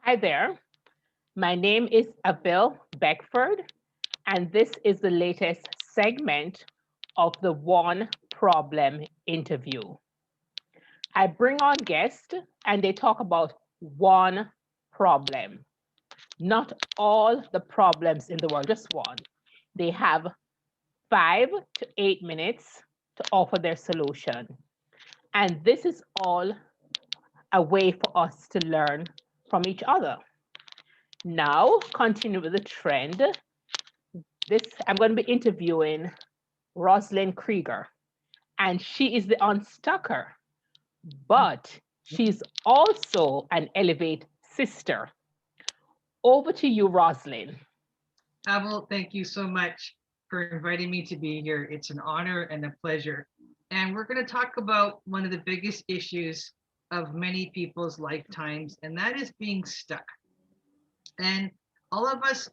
Hi there. My name is Abil Beckford, and this is the latest segment of the One Problem interview. I bring on guests and they talk about one problem, not all the problems in the world, just one. They have 5 to 8 minutes to offer their solution. And this is all a way for us to learn from each other. Now, continue with the trend. This I'm going to be interviewing Rosalin Krieger, and she is the unstucker, but she's also an Elevate sister. Over to you, Rosalyn. Abel, thank you so much for inviting me to be here. It's an honor and a pleasure. And we're going to talk about one of the biggest issues of many people's lifetimes, and that is being stuck. And all of us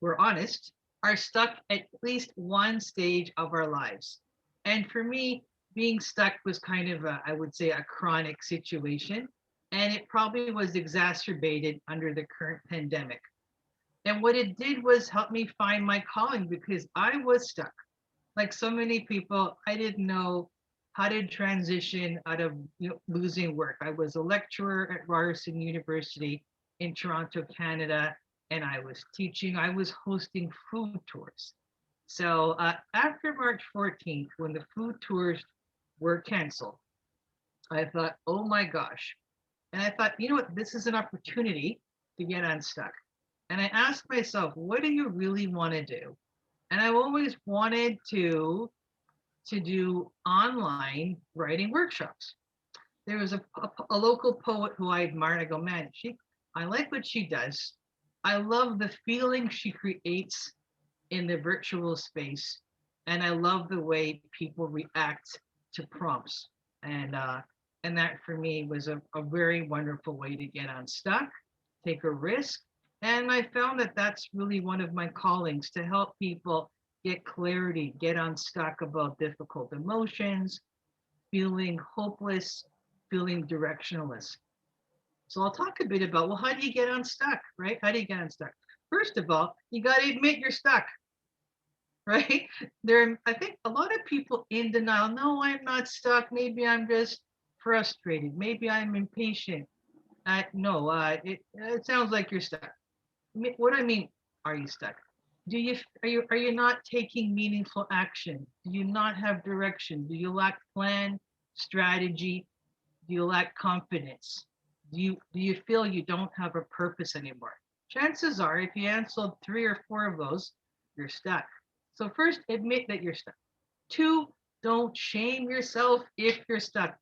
we're honest, are stuck at least one stage of our lives. And for me, being stuck was kind of I would say, a chronic situation. And it probably was exacerbated under the current pandemic. And what it did was help me find my calling because I was stuck. Like so many people, I didn't know how to transition out of losing work. I was a lecturer at Ryerson University in Toronto, Canada, and I was teaching, I was hosting food tours. So after March 14th, when the food tours were canceled, I thought, oh my gosh. And I thought, you know what, this is an opportunity to get unstuck. And I asked myself, what do you really want to do? And I always wanted to do online writing workshops. There was a local poet who I admired. I go, man, I like what she does. I love the feeling she creates in the virtual space, and I love the way people react to prompts. And and that for me was a very wonderful way to get unstuck, take a risk. And I found that that's really one of my callings to help people get clarity, get unstuck about difficult emotions, feeling hopeless, feeling directionless. So I'll talk a bit about, well, how do you get unstuck, right? How do you get unstuck? First of all, you got to admit you're stuck, right? I think a lot of people in denial. No, I'm not stuck. Maybe I'm just frustrated. Maybe I'm impatient. No, it sounds like you're stuck. What I mean, are you stuck? Are you not taking meaningful action? Do you not have direction? Do you lack plan, strategy? Do you lack confidence? Do you feel you don't have a purpose anymore? Chances are, if you answered three or four of those, you're stuck. So first, admit that you're stuck. Two, don't shame yourself if you're stuck.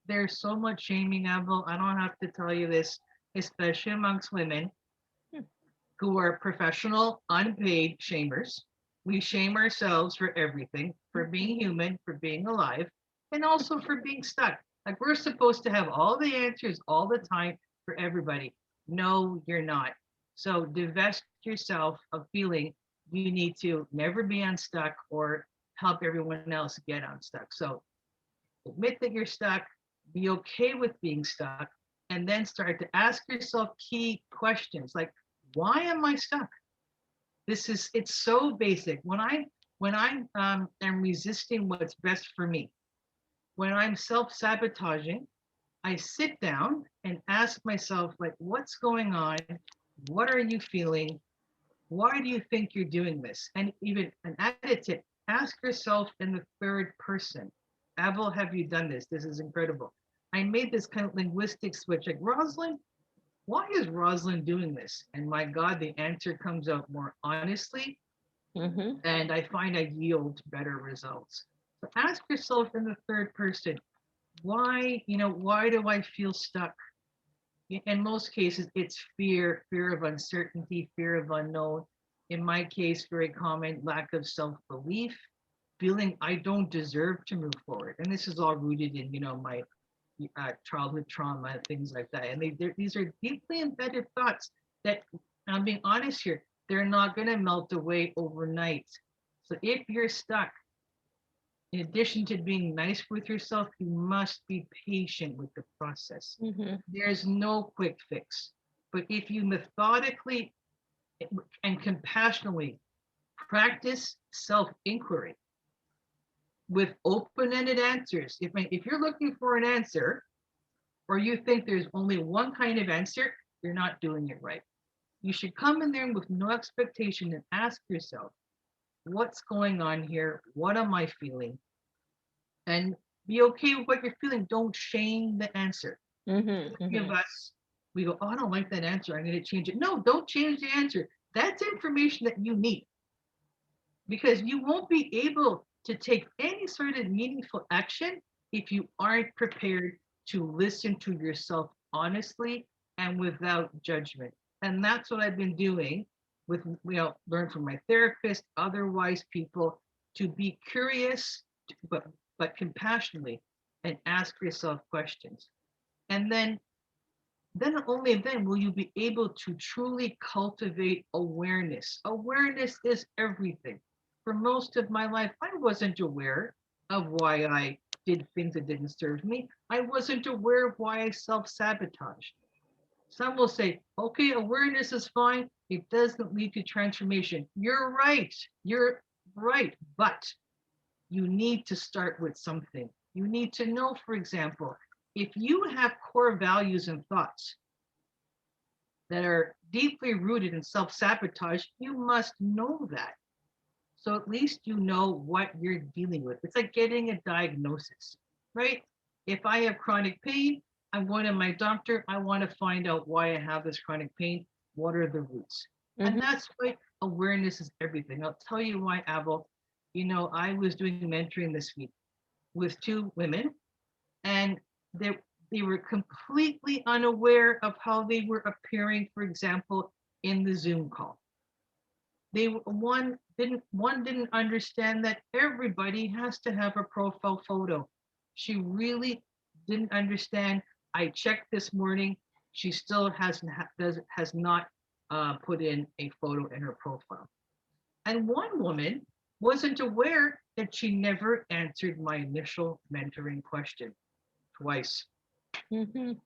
There's so much shaming, Neville. I don't have to tell you this, especially amongst women who are professional, unpaid shamers. We shame ourselves for everything, for being human, for being alive, and also for being stuck. Like we're supposed to have all the answers all the time for everybody. No, you're not. So divest yourself of feeling you need to never be unstuck or help everyone else get unstuck. So admit that you're stuck, be okay with being stuck, and then start to ask yourself key questions like, why am I stuck? It's so basic. When I am resisting what's best for me, when I'm self-sabotaging, I sit down and ask myself, like, what's going on? What are you feeling? Why do you think you're doing this? And even an added tip, ask yourself in the third person. Abel, have you done this? This is incredible. I made this kind of linguistic switch, like, Rosalind, why is Rosalind doing this? And my God, the answer comes out more honestly, Mm-hmm. and I find I yield better results. So ask yourself in the third person, why do I feel stuck? In most cases, it's fear of uncertainty, fear of unknown. In my case, very common lack of self-belief, feeling I don't deserve to move forward. And this is all rooted in, my childhood trauma, things like that. And these are deeply embedded thoughts that, I'm being honest here, they're not going to melt away overnight. So if you're stuck, in addition to being nice with yourself, you must be patient with the process. Mm-hmm. There's no quick fix. But if you methodically and compassionately practice self-inquiry with open-ended answers, if you're looking for an answer, or you think there's only one kind of answer, you're not doing it right. You should come in there with no expectation and ask yourself, what's going on here? What am I feeling? And be okay with what you're feeling. Don't shame the answer. Many of us, we go, oh, I don't like that answer. I'm going to change it. No, don't change the answer. That's information that you need, because you won't be able to take any sort of meaningful action if you aren't prepared to listen to yourself honestly and without judgment. And that's what I've been doing with, learn from my therapist, otherwise people, to be curious, but compassionately, and ask yourself questions. And then only then will you be able to truly cultivate awareness. Awareness is everything. For most of my life, I wasn't aware of why I did things that didn't serve me. I wasn't aware of why I self-sabotaged. Some will say, okay, awareness is fine. It doesn't lead to transformation. You're right. You're right. But you need to start with something. You need to know, for example, if you have core values and thoughts that are deeply rooted in self-sabotage, you must know that. So at least you know what you're dealing with. It's like getting a diagnosis, right? If I have chronic pain, I'm going to my doctor. I want to find out why I have this chronic pain. What are the roots? And that's why awareness is everything. I'll tell you why, Abel. I was doing mentoring this week with two women, and they were completely unaware of how they were appearing, for example, in the Zoom call. One didn't understand that everybody has to have a profile photo. She really didn't understand. I checked this morning. She still has not put in a photo in her profile. And one woman wasn't aware that she never answered my initial mentoring question twice.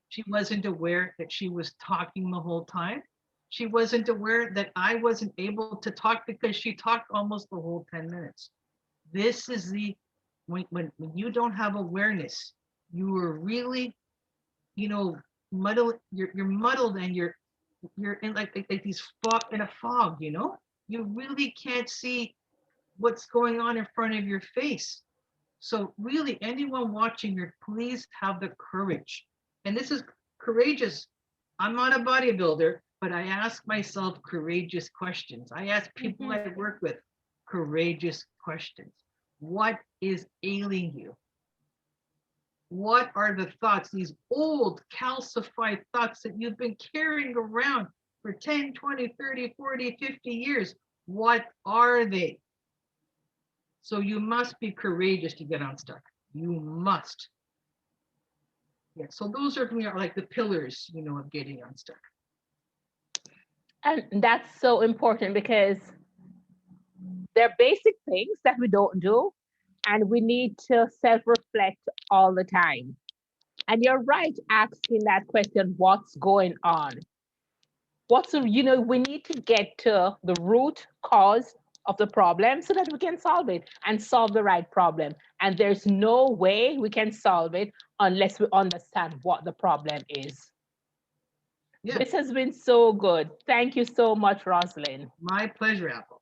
She wasn't aware that she was talking the whole time. She wasn't aware that I wasn't able to talk because she talked almost the whole 10 minutes. This is when you don't have awareness, you are really, muddled. You're muddled, and you're in like these fog, in a fog. You really can't see what's going on in front of your face. So really, anyone watching here, please have the courage. And this is courageous. I'm not a bodybuilder, but I ask myself courageous questions. I ask people I work with courageous questions. What is ailing you? What are the thoughts, these old calcified thoughts that you've been carrying around for 10, 20, 30, 40, 50 years? What are they? So you must be courageous to get unstuck. You must. Yeah, so those are like the pillars, of getting unstuck. And that's so important, because they're basic things that we don't do, and we need to self-reflect all the time. And you're right asking that question, what's going on? We need to get to the root cause of the problem so that we can solve it and solve the right problem. And there's no way we can solve it unless we understand what the problem is. Yeah. This has been so good. Thank you so much, Rosalin. My pleasure, Apple.